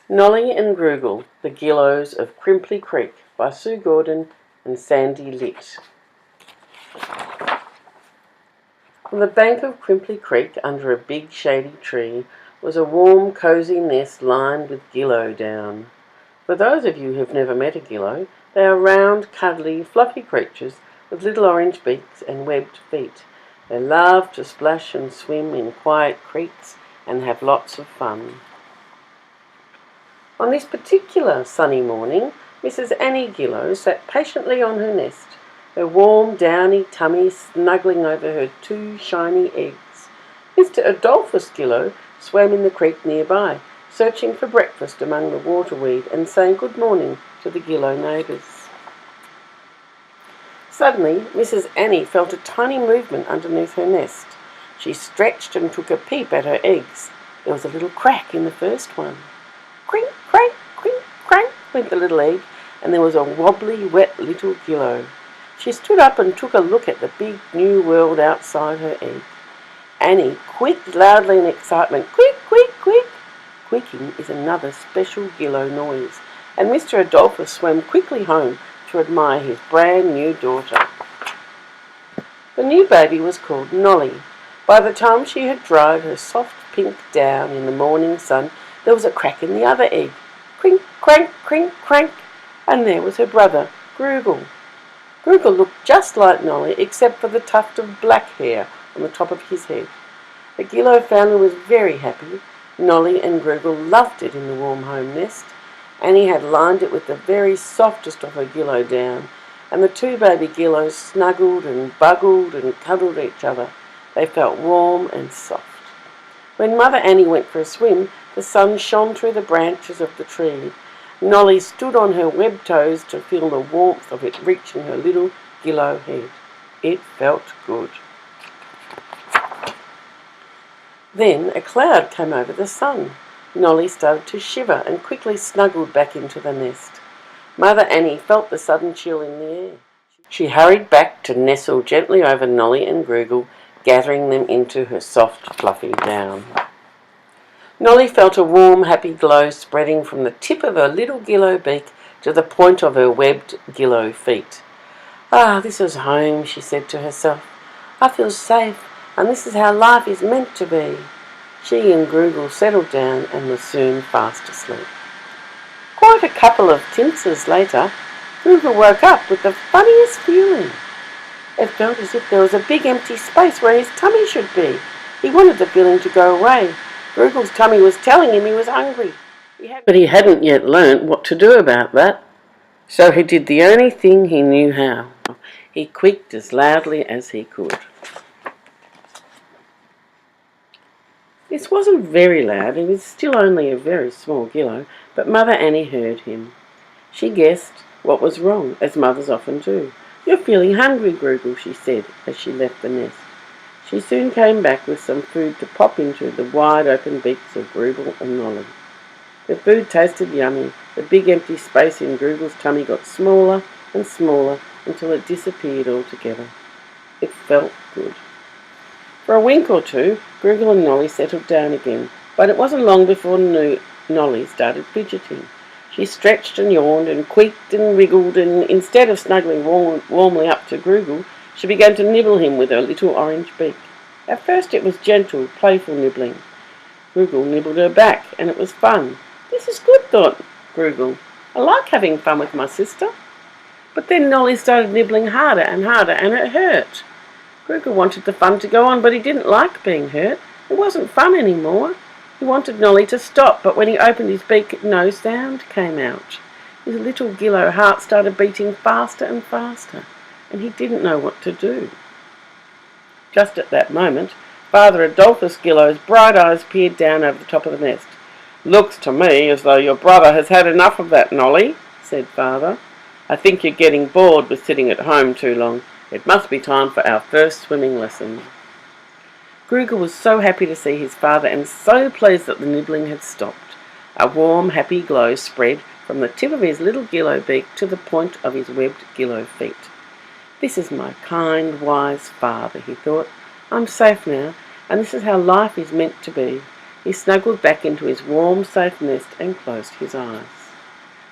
Nollie and Groogle, the Gillows of Crimpley Creek by Sue Gordon and Sandy Litt. On the bank of Crimpley Creek, under a big shady tree, was a warm, cosy nest lined with gillow down. For those of you who've never met a gillow, they are round, cuddly, fluffy creatures with little orange beaks and webbed feet. They love to splash and swim in quiet creeks and have lots of fun. On this particular sunny morning, Mrs. Annie Gillow sat patiently on her nest, her warm, downy tummy snuggling over her 2 shiny eggs. Mr. Adolphus Gillow swam in the creek nearby, searching for breakfast among the waterweed and saying good morning to the Gillow neighbours. Suddenly, Mrs. Annie felt a tiny movement underneath her nest. She stretched and took a peep at her eggs. There was a little crack in the first one. Crink, crank, crink, crank, went the little egg, and there was a wobbly, wet little gillow. She stood up and took a look at the big new world outside her egg. Annie quacked loudly in excitement. Quick, quick, quick! Quicking is another special gillow noise, and Mr. Adolphus swam quickly home to admire his brand new daughter. The new baby was called Nollie. By the time she had dried her soft pink down in the morning sun, there was a crack in the other egg. Crink, crank, crink, crank, and there was her brother, Groogle. Groogle looked just like Nollie, except for the tuft of black hair on the top of his head. The Gillow family was very happy. Nollie and Groogle loved it in the warm home nest. Annie had lined it with the very softest of her gillow down, and the 2 baby Gillows snuggled and buggled and cuddled each other. They felt warm and soft. When Mother Annie went for a swim, the sun shone through the branches of the tree. Nollie stood on her webbed toes to feel the warmth of it reaching her little gillow head. It felt good. Then a cloud came over the sun. Nollie started to shiver and quickly snuggled back into the nest. Mother Annie felt the sudden chill in the air. She hurried back to nestle gently over Nollie and Groogle, gathering them into her soft, fluffy down. Nollie felt a warm, happy glow spreading from the tip of her little gillow beak to the point of her webbed gillow feet. Ah, this is home, she said to herself. I feel safe, and this is how life is meant to be. She and Groogle settled down and were soon fast asleep. Quite a couple of tinses later, Groogle woke up with the funniest feeling. It felt as if there was a big empty space where his tummy should be. He wanted the feeling to go away. Groogle's tummy was telling him he was hungry. But he hadn't yet learnt what to do about that. So he did the only thing he knew how. He quacked as loudly as he could. This wasn't very loud. It was still only a very small gillow, but Mother Annie heard him. She guessed what was wrong, as mothers often do. You're feeling hungry, Groogle, she said as she left the nest. She soon came back with some food to pop into the wide open beaks of Groogle and Nollie. The food tasted yummy. The big empty space in Groogle's tummy got smaller and smaller until it disappeared altogether. It felt good. For a wink or two, Groogle and Nollie settled down again, but it wasn't long before Nollie started fidgeting. She stretched and yawned and quaked and wriggled, and instead of snuggling warmly up to Groogle, she began to nibble him with her little orange beak. At first it was gentle, playful nibbling. Groogle nibbled her back, and it was fun. This is good, thought Groogle. I like having fun with my sister. But then Nollie started nibbling harder, and it hurt. Groogle wanted the fun to go on, but he didn't like being hurt. It wasn't fun anymore. He wanted Nollie to stop, but when he opened his beak, no sound came out. His little gillow heart started beating faster and faster, and he didn't know what to do. Just at that moment, Father Adolphus Gillow's bright eyes peered down over the top of the nest. Looks to me as though your brother has had enough of that, Nollie, said Father. I think you're getting bored with sitting at home too long. It must be time for our first swimming lesson. Groogle was so happy to see his father and so pleased that the nibbling had stopped. A warm, happy glow spread from the tip of his little gillow beak to the point of his webbed gillow feet. This is my kind, wise father, he thought. I'm safe now, and this is how life is meant to be. He snuggled back into his warm, safe nest and closed his eyes.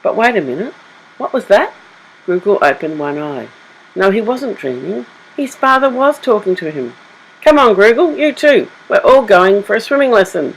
But wait a minute. What was that? Groogle opened one eye. No, he wasn't dreaming. His father was talking to him. Come on, Groogle, you too. We're all going for a swimming lesson.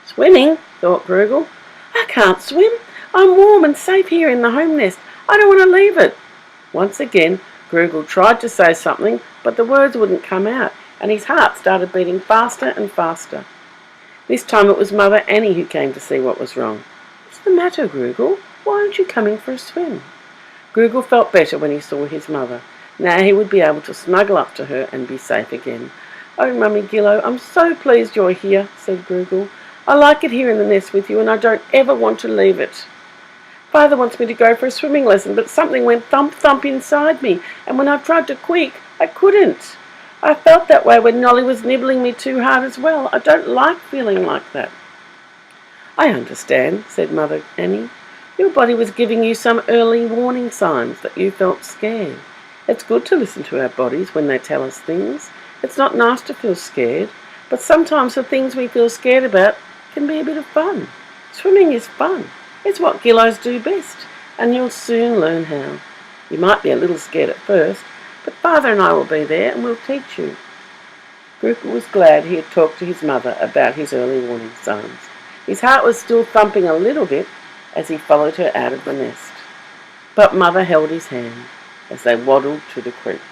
Swimming? Thought Groogle. I can't swim. I'm warm and safe here in the home nest. I don't want to leave it. Once again, Groogle tried to say something, but the words wouldn't come out, and his heart started beating faster and faster. This time it was Mother Annie who came to see what was wrong. What's the matter, Groogle? Why aren't you coming for a swim? Groogle felt better when he saw his mother. Now he would be able to snuggle up to her and be safe again. Oh, Mummy Gillow, I'm so pleased you're here, said Groogle. I like it here in the nest with you, and I don't ever want to leave it. Father wants me to go for a swimming lesson, but something went thump-thump inside me, and when I tried to squeak, I couldn't. I felt that way when Nollie was nibbling me too hard as well. I don't like feeling like that. I understand, said Mother Annie. Your body was giving you some early warning signs that you felt scared. It's good to listen to our bodies when they tell us things. It's not nice to feel scared, but sometimes the things we feel scared about can be a bit of fun. Swimming is fun. It's what Gillows do best, and you'll soon learn how. You might be a little scared at first, but Father and I will be there and we'll teach you. Groogle was glad he had talked to his mother about his early warning signs. His heart was still thumping a little bit as he followed her out of the nest. But Mother held his hand as they waddled to the creek.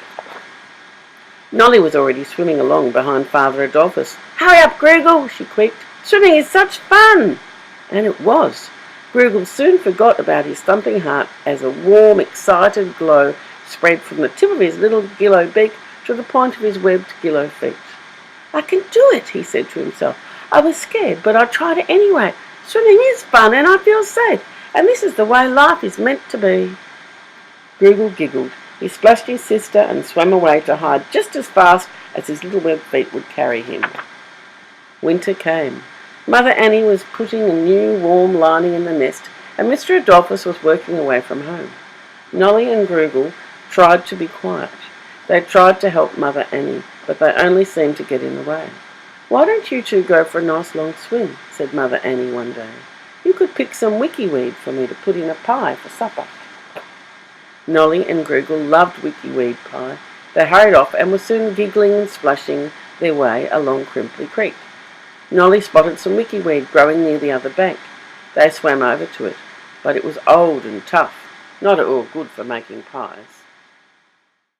Nollie was already swimming along behind Father Adolphus. Hurry up, Groogle, she quicked. Swimming is such fun! And it was. Groogle soon forgot about his thumping heart as a warm, excited glow spread from the tip of his little Gillow beak to the point of his webbed Gillow feet. I can do it, he said to himself. I was scared, but I tried it anyway. Swimming is fun and I feel safe, and this is the way life is meant to be. Groogle giggled. He splashed his sister and swam away to hide just as fast as his little webbed feet would carry him. Winter came. Mother Annie was putting a new warm lining in the nest, and Mr. Adolphus was working away from home. Nollie and Groogle tried to be quiet. They tried to help Mother Annie, but they only seemed to get in the way. Why don't you two go for a nice long swim, said Mother Annie one day. You could pick some wikiweed for me to put in a pie for supper. Nollie and Groogle loved wikiweed pie. They hurried off and were soon giggling and splashing their way along Crimpley Creek. Nollie spotted some wikiweed growing near the other bank. They swam over to it, but it was old and tough, not at all good for making pies.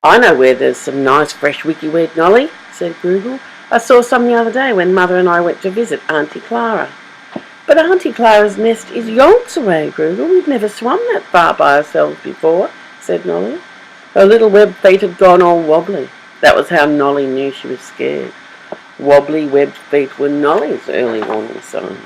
I know where there's some nice fresh wikiweed, Nollie, said Groogle. I saw some the other day when Mother and I went to visit Auntie Clara. But Auntie Clara's nest is yonks away, Groogle. We've never swum that far by ourselves before, said Nollie. Her little webbed feet had gone all wobbly. That was how Nollie knew she was scared. Wobbly webbed feet were Nollie's early warning signs.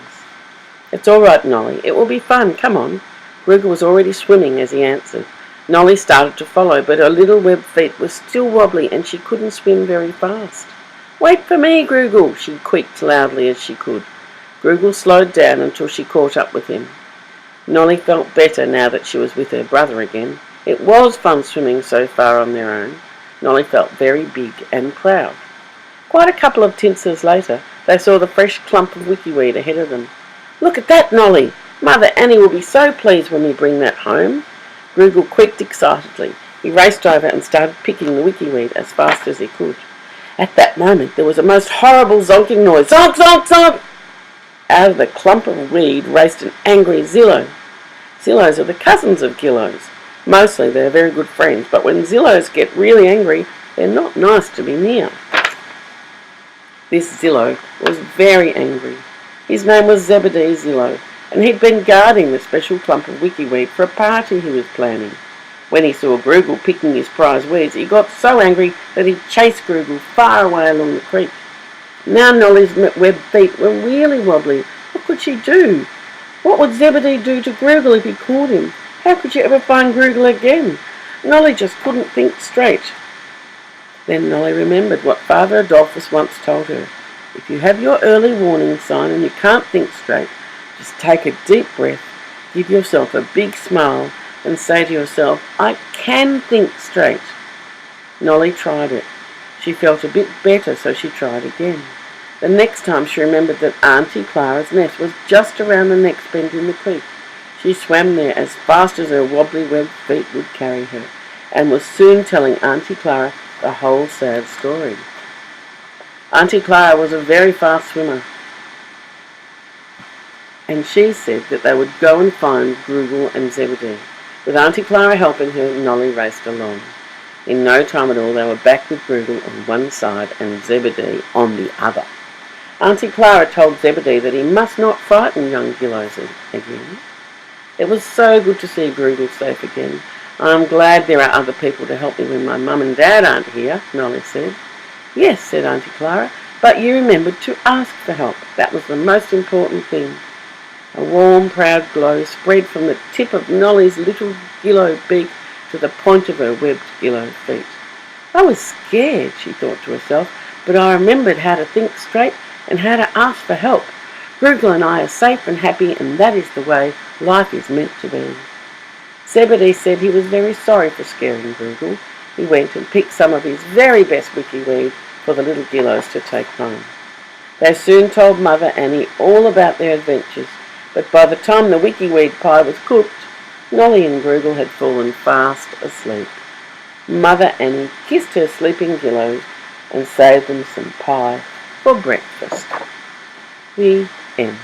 It's all right, Nollie. It will be fun. Come on. Groogle was already swimming as he answered. Nollie started to follow, but her little webbed feet were still wobbly and she couldn't swim very fast. Wait for me, Groogle, she squeaked loudly as she could. Groogle slowed down until she caught up with him. Nollie felt better now that she was with her brother again. It was fun swimming so far on their own. Nollie felt very big and proud. Quite a couple of tinsers later, they saw the fresh clump of wikiweed ahead of them. Look at that, Nollie! Mother Annie will be so pleased when we bring that home. Groogle quaked excitedly. He raced over and started picking the wikiweed as fast as he could. At that moment, there was a most horrible zonking noise. Zonk, zonk, zonk! Out of the clump of weed raced an angry Zillow. Zillows are the cousins of Gillows. Mostly they're very good friends, but when Zillows get really angry, they're not nice to be near. This Zillow was very angry. His name was Zebedee Zillow, and he'd been guarding the special clump of wikiweed for a party he was planning. When he saw Groogle picking his prize weeds, he got so angry that he chased Groogle far away along the creek. Now Nollie's webbed feet were really wobbly. What could she do? What would Zebedee do to Groogle if he caught him? How could you ever find Groogle again? Nollie just couldn't think straight. Then Nollie remembered what Father Adolphus once told her. If you have your early warning sign and you can't think straight, just take a deep breath, give yourself a big smile, and say to yourself, I can think straight. Nollie tried it. She felt a bit better, so she tried again. The next time she remembered that Auntie Clara's nest was just around the next bend in the creek. She swam there as fast as her wobbly webbed feet would carry her, and was soon telling Auntie Clara the whole sad story. Auntie Clara was a very fast swimmer, and she said that they would go and find Groogle and Zebedee. With Auntie Clara helping her, Nollie raced along. In no time at all, they were back with Groogle on one side and Zebedee on the other. Auntie Clara told Zebedee that he must not frighten young Gillows again. It was so good to see Groogle safe again. I'm glad there are other people to help me when my mum and dad aren't here, Nollie said. Yes, said Auntie Clara, but you remembered to ask for help. That was the most important thing. A warm, proud glow spread from the tip of Nollie's little Gillow beak to the point of her webbed Gillow feet. I was scared, she thought to herself, but I remembered how to think straight and how to ask for help. Groogle and I are safe and happy, and that is the way life is meant to be. Zebedee said he was very sorry for scaring Groogle. He went and picked some of his very best wickyweed for the little Gillows to take home. They soon told Mother Annie all about their adventures, but by the time the wickyweed pie was cooked, Nollie and Groogle had fallen fast asleep. Mother Annie kissed her sleeping Gillows and saved them some pie for breakfast. The end.